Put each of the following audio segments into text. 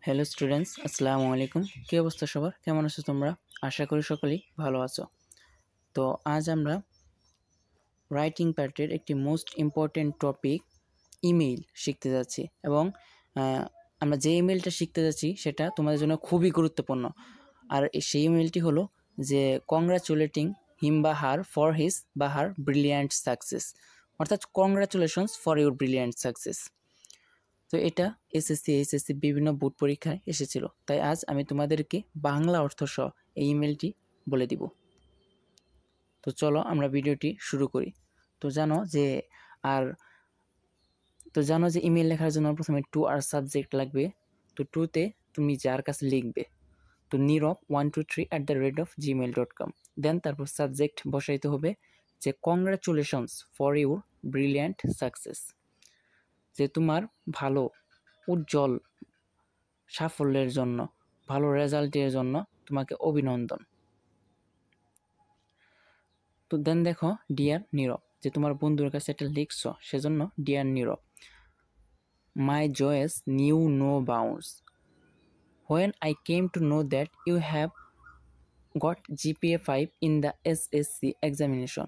Hello students, আসসালামু আলাইকুম। কী অবস্থা সবার? কেমন আছো তোমরা? আশা করি সকলেই ভালো আছো। তো আজ আমরা রাইটিং পার্টের একটি মোস্ট ইম্পর্টেন্ট টপিক ইমেইল শিখতে যাচ্ছি এবং আমরা যে ইমেইলটা শিখতে যাচ্ছি সেটা তোমাদের জন্য খুবই গুরুত্বপূর্ণ। আর সেই ইমেইলটি হলো যে কংগ্রাচুলেটিং হিম বা হার ফর হিজ বা হার ব্রিলিয়ান্ট সাকসেস, অর্থাৎ congratulations for your brilliant success. তো এটা এসএসসি, এইচএসসি বিভিন্ন বোর্ড পরীক্ষায় এসেছিল, তাই আজ আমি তোমাদেরকে বাংলা অর্থ সহ এই ইমেলটি বলে দিব। তো চলো আমরা ভিডিওটি শুরু করি। তো জানো যে ইমেল লেখার জন্য প্রথমে টু আর সাবজেক্ট লাগবে। তো টুতে তুমি যার কাছে লিখবে, তো nirop123@gmail.com, দেন তারপর সাবজেক্ট বসাইতে হবে যে congratulations for your brilliant success, যে তোমার ভালো উজ্জ্বল সাফল্যের জন্য, ভালো রেজাল্টের জন্য তোমাকে অভিনন্দন। তো দেন দেখো ডিয়ার নীরব, যে তোমার বন্ধুর কাছে এটা লিখছো, সেজন্য dear Nirob. My joys knew no bounds when I came to know that you have got GPA 5 in the SSC examination,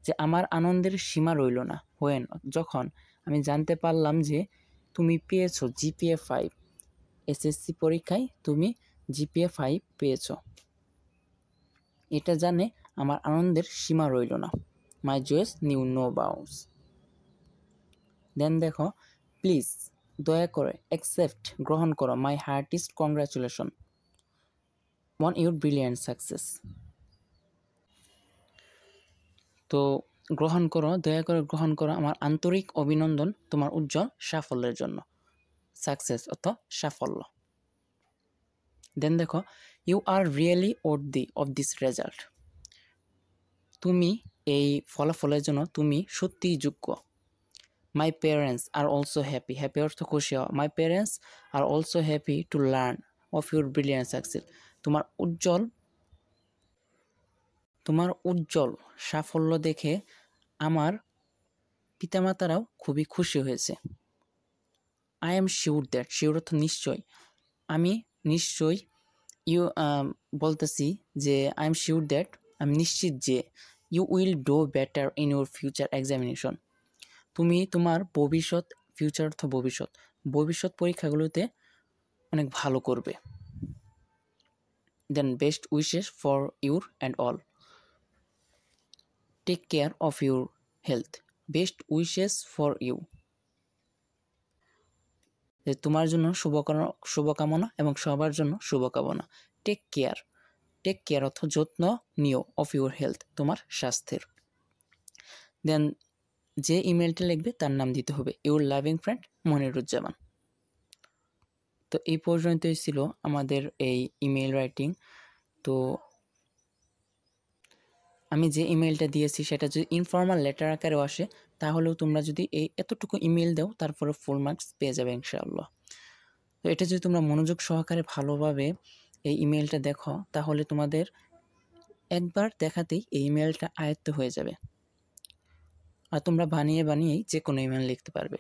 যে আমার আনন্দের সীমা রইল না হোয়েন, যখন আমি জানতে পারলাম যে তুমি পেয়েছো জিপিএ 5, এসএসসি পরীক্ষায় তুমি জিপিএ 5 পেয়েছ। এটা জানে আমার আনন্দের সীমা রইল না। My joys knew no bounds. Then দেখো প্লিজ, দয়া করে, অ্যাকসেপ্ট, গ্রহণ করো, my heartiest congratulation on your brilliant success. তো গ্রহণ করো, দয়া করে গ্রহণ করো আমার আন্তরিক অভিনন্দন তোমার উজ্জ্বল সাফল্যের জন্য। সাকসেস অর্থ সাফল্য। দেন দেখো you are really worthy of this result, তুমি এই ফলাফলের জন্য তুমি সত্যিই যোগ্য। My parents are also happy, happy অর্থ খুশি হওয়া। My parents are also happy to learn of your brilliant success, তোমার উজ্জ্বল সাফল্য দেখে আমার পিতামাতারাও খুবই খুশি হয়েছে। I am sure that, sure অর্থ নিশ্চয়, আমি নিশ্চয়, বলতেছি যে আই এম শিওর দ্যাট, আমি নিশ্চিত যে, you will do better in your future examination, তুমি তোমার ভবিষ্যৎ, ফিউচার অর্থ ভবিষ্যৎ, ভবিষ্যৎ পরীক্ষাগুলোতে অনেক ভালো করবে। Then best wishes for your and all, take care of your health, best wishes for you, যে তোমার জন্য শুভকামনা এবং সবার জন্য শুভকামনা। টেক কেয়ার, টেক কেয়ার অর্থ যত্ন নিও, অফ ইউর হেলথ, তোমার স্বাস্থ্যের। দেন যে ইমেলটা লিখবে তার নাম দিতে হবে ইউর লাভিং ফ্রেন্ড মনিরুজ্জামান। তো এই পর্যন্তই ছিল আমাদের এই ইমেল রাইটিং। তো আমি যে ইমেলটা দিয়েছি সেটা যদি ইনফর্মাল লেটার আকারেও আসে, তাহলেও তোমরা যদি এই এতটুকু ইমেল দাও তারপরে ফুল মার্কস পেয়ে যাবে ইনশাআল্লাহ। তো এটা যদি তোমরা মনোযোগ সহকারে ভালোভাবে এই ইমেলটা দেখো, তাহলে তোমাদের একবার দেখাতেই এই ইমেলটা আয়ত্ত হয়ে যাবে, আর তোমরা বানিয়েই যে কোনো ইমেল লিখতে পারবে।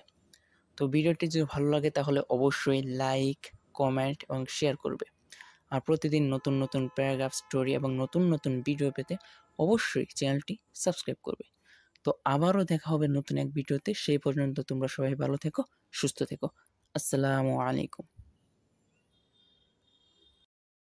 তো ভিডিওটি যদি ভালো লাগে তাহলে অবশ্যই লাইক, কমেন্ট এবং শেয়ার করবে। আর প্রতিদিন নতুন নতুন প্যারাগ্রাফ, স্টোরি এবং নতুন নতুন ভিডিও পেতে অবশ্যই চ্যানেলটি সাবস্ক্রাইব করবে। তো আবারও দেখা হবে নতুন এক ভিডিওতে। সেই পর্যন্ত তোমরা সবাই ভালো থেকো, সুস্থ থেকো। আসসালামু আলাইকুম।